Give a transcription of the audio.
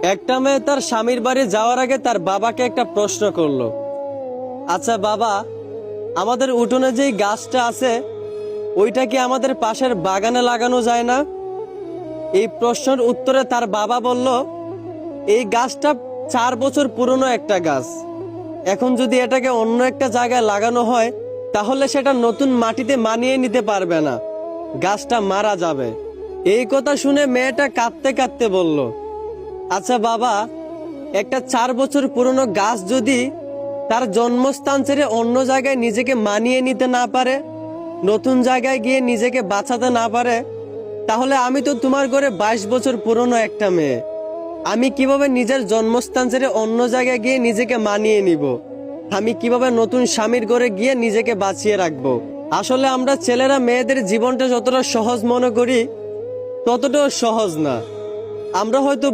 একটা মেয়ে তার স্বামীর বাড়ি যাওয়ার আগে তার বাবাকে একটা প্রশ্ন করলো। আচ্ছা বাবা, আমাদের উঠোনে যেই গাছটা আছে ওইটা কি আমাদের পাশের বাগানে লাগানো যায় না? এই প্রশ্নের উত্তরে তার বাবা বলল, এই গাছটা 4 বছর পুরনো একটা গাছ। এখন যদি এটাকে অন্য একটা জায়গায় লাগানো হয় তাহলে সেটা নতুন মাটিতে মানিয়ে নিতে পারবে না, গাছটা মারা যাবে। এই কথা শুনে মেয়েটা কাঁদতে কাঁদতে বলল, আচ্ছা বাবা, একটা 4 বছর পুরনো গাছ যদি তার জন্মস্থান ছেড়ে অন্য জায়গায় নিজেকে মানিয়ে নিতে না পারে, নতুন জায়গায় গিয়ে নিজেকে বাঁচাতে না পারে, তাহলে আমি তো তোমার ঘরে 22 বছর পুরনো একটা মেয়ে। আমি কিভাবে নিজের জন্মস্থান ছেড়ে অন্য জায়গায় গিয়ে নিজেকে মানিয়ে নিব? আমি কিভাবে নতুন স্বামীর ঘরে গিয়ে নিজেকে বাঁচিয়ে রাখবো? আসলে আমরা ছেলেরা মেয়েদের জীবনটা যতটা সহজ মনে করি ততটাও সহজ না। আমরা হয়তো